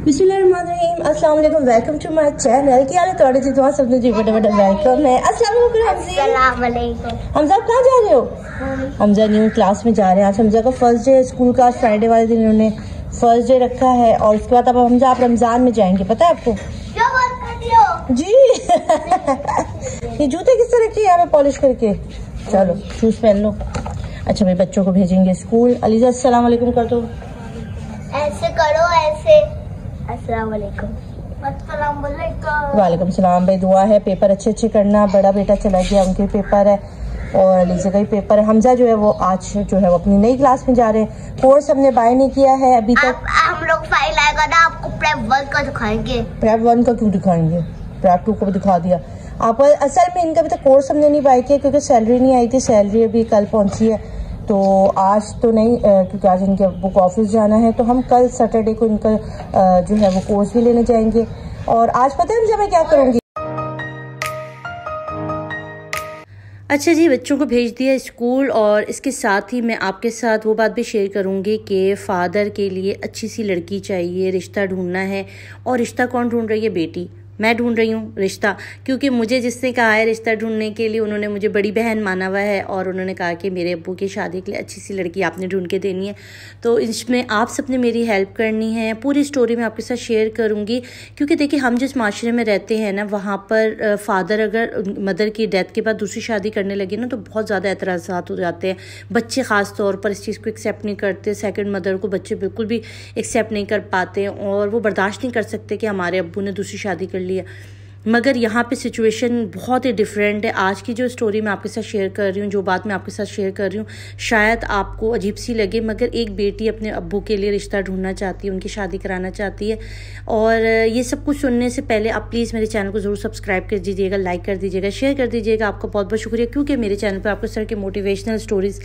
बिस्मिल्लाहिर्रहमानिर्रहीम, अस्सलाम वालेकुम, वेलकम टू माय चैनल। क्या हाल है थोड़े जी तुम्हारा सबने जी बड़ा बड़ा वेलकम है। अस्सलाम वालेकुम। हमजा कहाँ जा रहे हो? हमजा न्यू क्लास में जा रहे हैं। आज हमजा का फर्स्ट डे है स्कूल का। आज फ्राइडे वाले दिन उन्होंने फर्स्ट डे रखा है और उसके बाद अब हमजा आप रमजान में जाएंगे, पता है आपको? जी ये जूते किस तरह के यहाँ पे पॉलिश करके, चलो शूज पहन लो। अच्छा भाई बच्चों को भेजेंगे स्कूल। अलीजा अस्सलाम वालेकुम कर दो। ऐसे करो, ऐसे। अस्सलाम वालेकुम। वालेकुम सलाम। भाई दुआ है पेपर अच्छे अच्छे करना। बड़ा बेटा चला गया, उनके पेपर है और अलीजा का ही पेपर है। हमजा जो है वो आज जो है वो अपनी नई क्लास में जा रहे हैं। कोर्स हमने बाय नहीं किया है अभी तक। हम लोग फाइल आएगा ना, आपको प्रेप 1 का दिखाएंगे। प्रेप 1 का क्यों दिखाएंगे? प्रेप 2 को भी दिखा दिया आप। असल में इनका अभी तक कोर्स हमने नहीं बाय किया क्योंकि सैलरी नहीं आई थी। सैलरी अभी कल पहुंची है तो आज तो नहीं, क्योंकि आज इनके अब्बू को ऑफिस जाना है। तो हम कल सैटरडे को इनका जो है वो कोर्स भी लेने जाएंगे। और आज पता है जब मैं क्या करूँगी। अच्छा जी, बच्चों को भेज दिया स्कूल और इसके साथ ही मैं आपके साथ वो बात भी शेयर करूँगी कि फ़ादर के लिए अच्छी सी लड़की चाहिए, रिश्ता ढूंढना है। और रिश्ता कौन ढूंढ रही है? बेटी। मैं ढूंढ रही हूँ रिश्ता, क्योंकि मुझे जिसने कहा है रिश्ता ढूंढने के लिए उन्होंने मुझे बड़ी बहन माना हुआ है और उन्होंने कहा कि मेरे अब्बू की शादी के लिए अच्छी सी लड़की आपने ढूंढ के देनी है। तो इसमें आप सबने मेरी हेल्प करनी है। पूरी स्टोरी मैं आपके साथ शेयर करूँगी क्योंकि देखिए हम जिस माशरे में रहते हैं ना, वहाँ पर फादर अगर मदर की डेथ के बाद दूसरी शादी करने लगे ना तो बहुत ज़्यादा एतराज़ात हो जाते हैं। बच्चे ख़ास तौर पर इस चीज़ को एक्सेप्ट नहीं करते। सेकंड मदर को बच्चे बिल्कुल भी एक्सेप्ट नहीं कर पाते और वो बर्दाश्त नहीं कर सकते कि हमारे अब्बू ने दूसरी शादी कर लिया। मगर यहाँ पे सिचुएशन बहुत ही डिफरेंट है। आज की जो स्टोरी मैं आपके साथ शेयर कर रही हूँ, जो बात मैं आपके साथ शेयर कर रही हूँ, शायद आपको अजीब सी लगे, मगर एक बेटी अपने अब्बू के लिए रिश्ता ढूंढना चाहती है, उनकी शादी कराना चाहती है। और ये सब कुछ सुनने से पहले आप प्लीज़ मेरे चैनल को ज़रूर सब्सक्राइब कर दीजिएगा, लाइक कर दीजिएगा, शेयर कर दीजिएगा। आपका बहुत बहुत शुक्रिया क्योंकि मेरे चैनल पर आपको इस तरह की मोटिवेशनल स्टोरीज़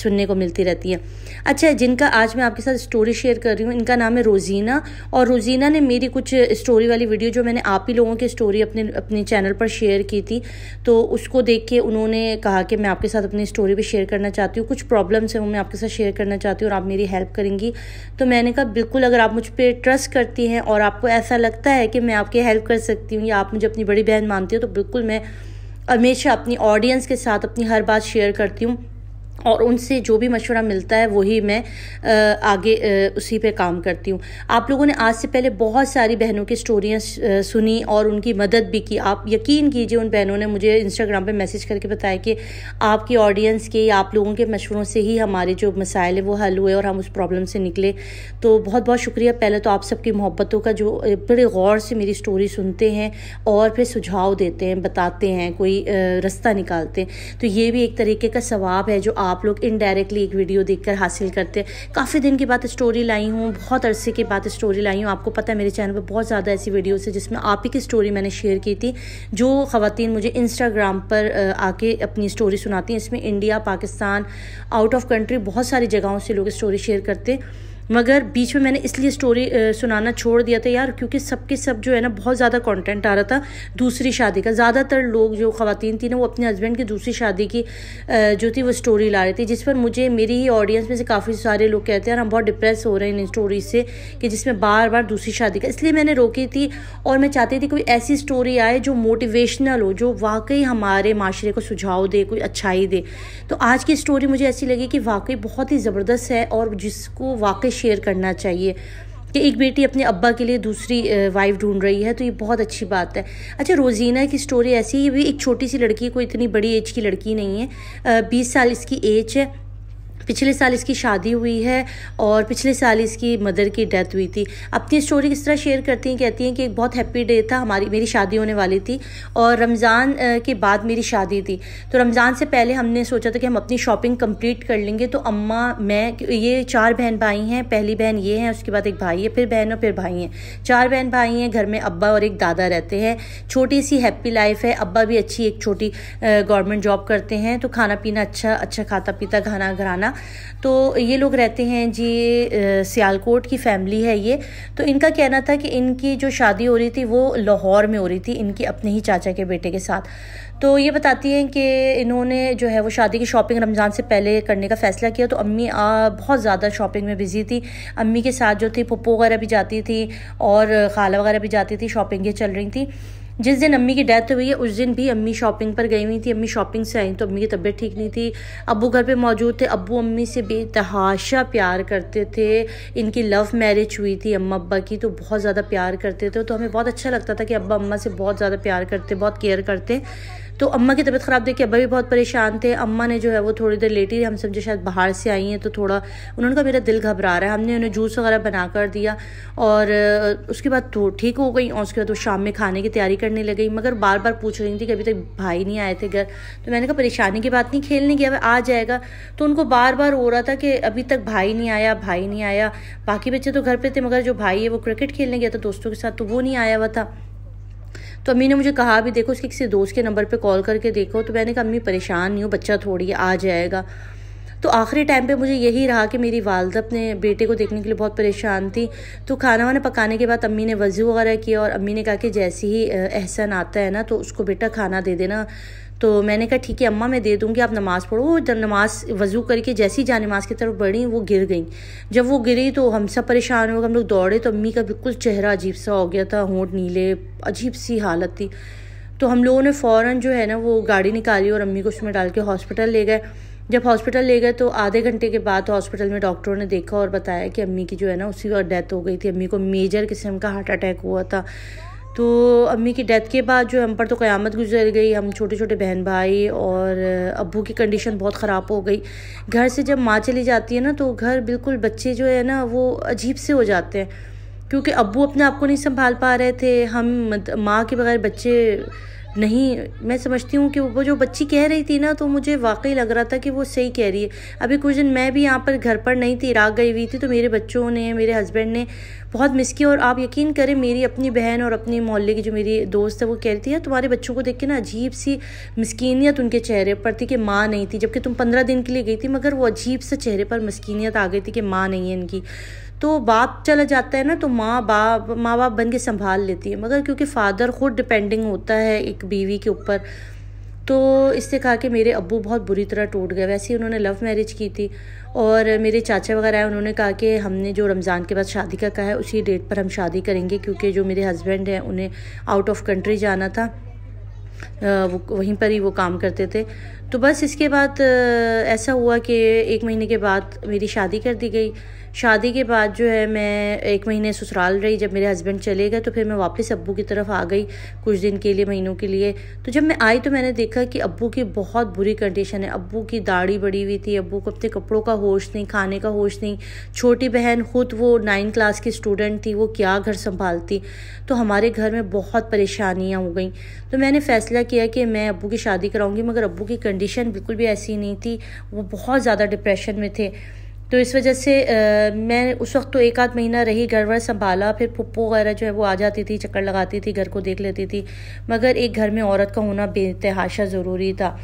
सुनने को मिलती रहती है। अच्छा, जिनका आज मैं आपके साथ स्टोरी शेयर कर रही हूँ, इनका नाम है रोज़ीना। और रोज़ीना ने मेरी कुछ स्टोरी वाली वीडियो जो मैंने आप ही लोगों की स्टोरी अपने चैनल पर शेयर की थी, तो उसको देख के उन्होंने कहा कि मैं आपके साथ अपनी स्टोरी भी शेयर करना चाहती हूँ। कुछ प्रॉब्लम्स हैं वो मैं आपके साथ शेयर करना चाहती हूँ और आप मेरी हेल्प करेंगी। तो मैंने कहा बिल्कुल, अगर आप मुझ पर ट्रस्ट करती हैं और आपको ऐसा लगता है कि मैं आपकी हेल्प कर सकती हूँ या आप मुझे अपनी बड़ी बहन मानती हो, तो बिल्कुल मैं हमेशा अपनी ऑडियंस के साथ अपनी हर बात शेयर करती हूँ और उनसे जो भी मशवरा मिलता है वही मैं आगे उसी पे काम करती हूँ। आप लोगों ने आज से पहले बहुत सारी बहनों की स्टोरियाँ सुनी और उनकी मदद भी की। आप यकीन कीजिए, उन बहनों ने मुझे इंस्टाग्राम पे मैसेज करके बताया कि आपकी ऑडियंस के या आप लोगों के मशवरों से ही हमारे जो मसाइल है वो हल हुए और हम उस प्रॉब्लम से निकले। तो बहुत बहुत शुक्रिया। पहले तो आप सबकी मोहब्बतों का, जो बड़े गौर से मेरी स्टोरी सुनते हैं और फिर सुझाव देते हैं, बताते हैं, कोई रास्ता निकालते हैं। तो ये भी एक तरीके का सवाब है जो आप लोग इनडायरेक्टली एक वीडियो देखकर हासिल करते हैं। काफ़ी दिन के बाद स्टोरी लाई हूँ, बहुत अरसे के बाद स्टोरी लाई हूँ। आपको पता है मेरे चैनल पे बहुत ज़्यादा ऐसी वीडियोस है जिसमें आप ही की स्टोरी मैंने शेयर की थी, जो ख़वातीन मुझे इंस्टाग्राम पर आके अपनी स्टोरी सुनाती हैं। इसमें India, Pakistan, out of country बहुत सारी जगहों से लोग स्टोरी शेयर करते हैं। मगर बीच में मैंने इसलिए स्टोरी सुनाना छोड़ दिया था यार, क्योंकि सबके सब जो है ना बहुत ज़्यादा कंटेंट आ रहा था दूसरी शादी का। ज़्यादातर लोग जो ख़वातीन थी ना वो अपने हस्बैंड की दूसरी शादी की जो थी वो स्टोरी ला रही थी, जिस पर मुझे मेरी ही ऑडियंस में से काफ़ी सारे लोग कहते हैं हम बहुत डिप्रेस हो रहे हैं इन स्टोरी से कि जिसमें बार बार दूसरी शादी का। इसलिए मैंने रोकी थी और मैं चाहती थी कोई ऐसी स्टोरी आए जो मोटिवेशनल हो, जो वाकई हमारे माशरे को सुझाव दे, कोई अच्छाई दे। तो आज की स्टोरी मुझे ऐसी लगी कि वाकई बहुत ही ज़बरदस्त है और जिसको वाकई शेयर करना चाहिए कि एक बेटी अपने अब्बा के लिए दूसरी वाइफ ढूंढ रही है, तो ये बहुत अच्छी बात है। अच्छा, रोज़ीना की स्टोरी ऐसी है, ये भी एक छोटी सी लड़की है, कोई इतनी बड़ी एज की लड़की नहीं है। 20 साल इसकी एज है। पिछले साल इसकी शादी हुई है और पिछले साल इसकी मदर की डेथ हुई थी। अपनी स्टोरी किस तरह शेयर करती हैं, कहती हैं कि एक बहुत हैप्पी डे था, मेरी शादी होने वाली थी और रमज़ान के बाद मेरी शादी थी। तो रमज़ान से पहले हमने सोचा था कि हम अपनी शॉपिंग कंप्लीट कर लेंगे। तो अम्मा, मैं, ये 4 बहन भाई हैं। पहली बहन ये है, उसके बाद एक भाई है, फिर बहन और फिर भाई हैं। 4 बहन भाई हैं। घर में अब्बा और एक दादा रहते हैं। छोटी सी हैप्पी लाइफ है। अब्बा भी अच्छी एक छोटी गवर्नमेंट जॉब करते हैं, तो खाना पीना अच्छा खाता पीता, खाना घराना गया। तो ये लोग रहते हैं जी सियालकोट की फैमिली है ये। तो इनका कहना था कि इनकी जो शादी हो रही थी वो लाहौर में हो रही थी, इनके अपने ही चाचा के बेटे के साथ। तो ये बताती हैं कि इन्होंने जो है वो शादी की शॉपिंग रमज़ान से पहले करने का फ़ैसला किया। तो अम्मी बहुत ज़्यादा शॉपिंग में बिज़ी थी। अम्मी के साथ जो थी पप्पो वगैरह भी जाती थी और खाला वगैरह भी जाती थी, शॉपिंगें चल रही थी। जिस दिन अम्मी की डेथ हुई है उस दिन भी अम्मी शॉपिंग पर गई हुई थी। अम्मी शॉपिंग से आई तो अम्मी की तबीयत ठीक नहीं थी। अब्बू घर पे मौजूद थे। अब्बू अम्मी से बेतहाशा प्यार करते थे। इनकी लव मैरिज हुई थी अम्मा अब्बा की, तो बहुत ज़्यादा प्यार करते थे। तो हमें बहुत अच्छा लगता था कि अब्बा अम्मा से बहुत ज़्यादा प्यार करते, बहुत केयर करते। तो अम्मा की तबीयत ख़राब देख के अब्बा भी बहुत परेशान थे। अम्मा ने जो है वो थोड़ी देर लेटी रही। हम समझे शायद बाहर से आई हैं तो थोड़ा उन्होंने कहा मेरा दिल घबरा रहा है। हमने उन्हें जूस वगैरह बना कर दिया और उसके बाद तो ठीक हो गई। और उसके बाद वो शाम में खाने की तैयारी करने लग गई, मगर बार बार पूछ रही थी कि अभी तक भाई नहीं आए थे घर। तो मैंने कहा परेशानी की बात नहीं, खेलने गया आ जाएगा। तो उनको बार बार हो रहा था कि अभी तक भाई नहीं आया, भाई नहीं आया। बाकी बच्चे तो घर पे थे, मगर जो भाई है वो क्रिकेट खेलने गया था दोस्तों के साथ, तो वो नहीं आया हुआ था। तो अम्मी ने मुझे कहा भी देखो उसके किसी दोस्त के नंबर पे कॉल करके देखो। तो मैंने कहा अम्मी परेशान नहीं हो, बच्चा थोड़ी आ जाएगा। तो आखिरी टाइम पे मुझे यही रहा कि मेरी वालदा अपने बेटे को देखने के लिए बहुत परेशान थी। तो खाना वाना पकाने के बाद अम्मी ने वज़ू वगैरह किया और अम्मी ने कहा कि जैसे ही एहसन आता है ना तो उसको बेटा खाना दे देना। तो मैंने कहा ठीक है अम्मा मैं दे दूँगी, आप नमाज़ पढ़ो। वो नमाज वज़ू करके जैसी ही नमाज की तरफ बढ़ी वो गिर गई। जब वो गिरी तो हम सब परेशान हो गए, हम लोग दौड़े तो अम्मी का बिल्कुल चेहरा अजीब सा हो गया था, होंठ नीले, अजीब सी हालत थी। तो हम लोगों ने फ़ौरन जो है ना वो गाड़ी निकाली और अम्मी को उसमें डाल के हॉस्पिटल ले गए। जब हॉस्पिटल ले गए तो आधे घंटे के बाद हॉस्पिटल में डॉक्टरों ने देखा और बताया कि अम्मी की जो है ना उसी वक्त डेथ हो गई थी। अम्मी को मेजर किस्म का हार्ट अटैक हुआ था। तो अम्मी की डेथ के बाद जो हम पर तो क़यामत गुजर गई। हम छोटे छोटे बहन भाई और अब्बू की कंडीशन बहुत ख़राब हो गई। घर से जब माँ चली जाती है ना तो घर बिल्कुल बच्चे जो है ना वो अजीब से हो जाते हैं, क्योंकि अब्बू अपने आप को नहीं संभाल पा रहे थे। हम माँ के बगैर बच्चे नहीं, मैं समझती हूँ कि वो जो बच्ची कह रही थी ना तो मुझे वाकई लग रहा था कि वो सही कह रही है। अभी कुछ दिन मैं भी यहाँ पर घर पर नहीं थी, इराक गई हुई थी, तो मेरे बच्चों ने, मेरे हस्बैंड ने बहुत मिस किया। और आप यकीन करें मेरी अपनी बहन और अपनी मोहल्ले की जो मेरी दोस्त है वो कह रही थी यार तुम्हारे बच्चों को देख के ना अजीब सी मिस्कीनियत उनके चेहरे पर थी कि माँ नहीं थी, जबकि तुम 15 दिन के लिए गई थी, मगर वो अजीब सा चेहरे पर मिस्कीनियत आ गई थी कि माँ नहीं है इनकी। तो बाप चला जाता है ना तो माँ बाप बन के संभाल लेती है, मगर क्योंकि फ़ादर ख़ुद डिपेंडिंग होता है एक बीवी के ऊपर, तो इससे कहा कि मेरे अब्बू बहुत बुरी तरह टूट गए। वैसे ही उन्होंने लव मैरिज की थी और मेरे चाचा वगैरह आए, उन्होंने कहा कि हमने जो रमज़ान के बाद शादी का कहा है उसी डेट पर हम शादी करेंगे, क्योंकि जो मेरे हस्बैंड हैं उन्हें आउट ऑफ कंट्री जाना था, वो वहीं पर ही वो काम करते थे। तो बस इसके बाद ऐसा हुआ कि 1 महीने के बाद मेरी शादी कर दी गई। शादी के बाद जो है मैं 1 महीने ससुराल रही। जब मेरे हस्बैंड चले गए तो फिर मैं वापस अब्बू की तरफ आ गई कुछ दिन के लिए, महीनों के लिए। तो जब मैं आई तो मैंने देखा कि अब्बू की बहुत बुरी कंडीशन है। अब्बू की दाढ़ी बढ़ी हुई थी, अब्बू को अपने कपड़ों का होश नहीं, खाने का होश नहीं। छोटी बहन खुद वो 9 क्लास की स्टूडेंट थी, वो क्या घर संभालती। तो हमारे घर में बहुत परेशानियाँ हो गई। तो मैंने फ़ैसला किया कि मैं अब्बू की शादी कराऊंगी, मगर अब्बू की कंडीशन बिल्कुल भी ऐसी नहीं थी, वो बहुत ज़्यादा डिप्रेशन में थे। तो इस वजह से मैं उस वक्त तो 1 आध महीना रही, घर वर संभाला। फिर पप्पो वगैरह जो है वो आ जाती थी, चक्कर लगाती थी, घर को देख लेती थी, मगर एक घर में औरत का होना बेतहाशा ज़रूरी था।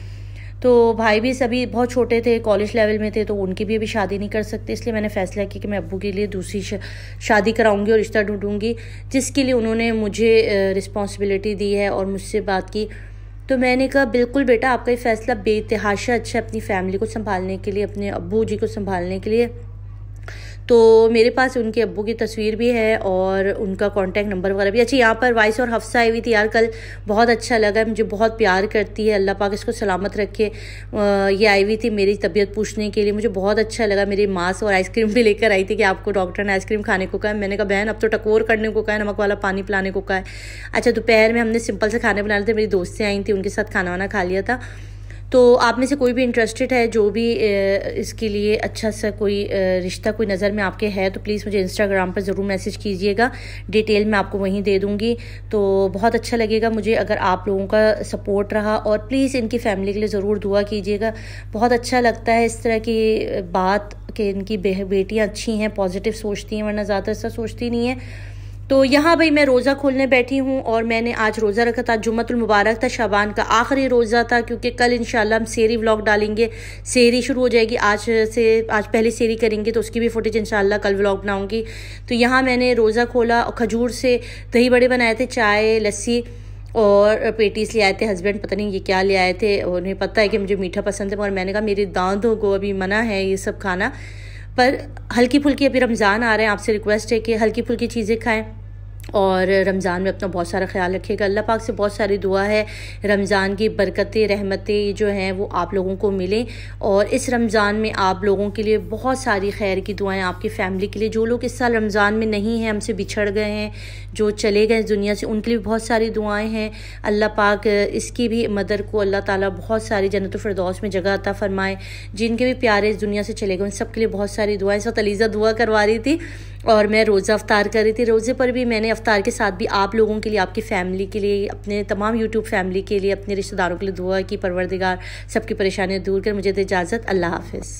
तो भाई भी सभी बहुत छोटे थे, कॉलेज लेवल में थे, तो उनकी भी अभी शादी नहीं कर सकते। इसलिए मैंने फ़ैसला किया कि मैं अब्बू के लिए दूसरी शादी कराऊंगी और रिश्ता ढूंढूंगी, जिसके लिए उन्होंने मुझे रिस्पॉन्सिबिलिटी दी है और मुझसे बात की। तो मैंने कहा बिल्कुल बेटा आपका ये फ़ैसला बेतहाशा अच्छा है अपनी फैमिली को संभालने के लिए, अपने अब्बू जी को संभालने के लिए। तो मेरे पास उनके अब्बू की तस्वीर भी है और उनका कॉन्टैक्ट नंबर वगैरह भी। अच्छा यहाँ पर वाइस और हफ्सा आई हुई थी यार कल, बहुत अच्छा लगा, मुझे बहुत प्यार करती है, अल्लाह पाक इसको सलामत रखे। ये आई हुई थी मेरी तबीयत पूछने के लिए, मुझे बहुत अच्छा लगा। मेरी मांस और आइसक्रीम भी लेकर आई थी कि आपको डॉक्टर ने आइसक्रीम खाने को कहा है। मैंने कहा बहन अब तो टकोर करने को कहा है, नमक वाला पानी पिलाने को कहा है। अच्छा दोपहर में हमने सिंपल से खाने बनाए थे, मेरी दोस्त से आई थी, उनके साथ खाना वाना खा लिया था। तो आप में से कोई भी इंटरेस्टेड है, जो भी इसके लिए अच्छा सा कोई रिश्ता कोई नज़र में आपके है, तो प्लीज़ मुझे इंस्टाग्राम पर ज़रूर मैसेज कीजिएगा, डिटेल मैं आपको वहीं दे दूँगी। तो बहुत अच्छा लगेगा मुझे अगर आप लोगों का सपोर्ट रहा, और प्लीज़ इनकी फ़ैमिली के लिए ज़रूर दुआ कीजिएगा। बहुत अच्छा लगता है इस तरह की बात कि इनकी बेटियाँ अच्छी हैं, पॉजिटिव सोचती हैं, वरना ज़्यादा ऐसा सोचती नहीं है। तो यहाँ भाई मैं रोज़ा खोलने बैठी हूँ और मैंने आज रोज़ा रखा था। जुम्मतुल मुबारक था, शाबान का आखिरी रोज़ा था, क्योंकि कल इंशाल्लाह हम सेहरी व्लॉग डालेंगे। सेहरी शुरू हो जाएगी आज पहले सेहरी करेंगे, तो उसकी भी फुटेज इंशाल्लाह कल व्लॉग बनाऊँगी। तो यहाँ मैंने रोज़ा खोला और खजूर से दही बड़े बनाए थे, चाय लस्सी और पेटीज ले आए थे। हस्बैंड पता नहीं ये क्या ले आए थे, उन्हें पता है कि मुझे मीठा पसंद है, मगर मैंने कहा मेरे दांतों को अभी मना है ये सब खाना, पर हल्की फुल्की अभी रमज़ान आ रहे हैं, आपसे रिक्वेस्ट है कि हल्की फुल्की चीज़ें खाएं और रमज़ान में अपना बहुत सारा ख्याल रखिएगा। अल्लाह पाक से बहुत सारी दुआ है रमज़ान की बरकतें रहमतें जो हैं वो आप लोगों को मिलें, और इस रमज़ान में आप लोगों के लिए बहुत सारी खैर की दुआएं, आपकी फ़ैमिली के लिए, जो लोग इस साल रमज़ान में नहीं हैं, हमसे बिछड़ गए हैं, जो चले गए इस दुनिया से, उनके लिए बहुत सारी दुआएं हैं। अल्लाह पाक इसकी भी मदर को अल्लाह ताला बहुत सारी जन्नतुल फिरदौस में जगह अता फरमाए। जिनके भी प्यारे इस दुनिया से चले गए उन सब के लिए बहुत सारी दुआएं। इस वक्त अलीज़ा दुआ करवा रही थी और मैं रोज़ा अफ्तार कर रही थी। रोज़े पर भी मैंने अफ्तार के साथ भी आप लोगों के लिए, आपकी फ़ैमिली के लिए, अपने तमाम यूट्यूब फैमिली के लिए, अपने रिश्तेदारों के लिए दुआ की परवरदिगार सबकी परेशानियाँ दूर कर मुझे दे इजाज़त। अल्लाह हाफ़िज़।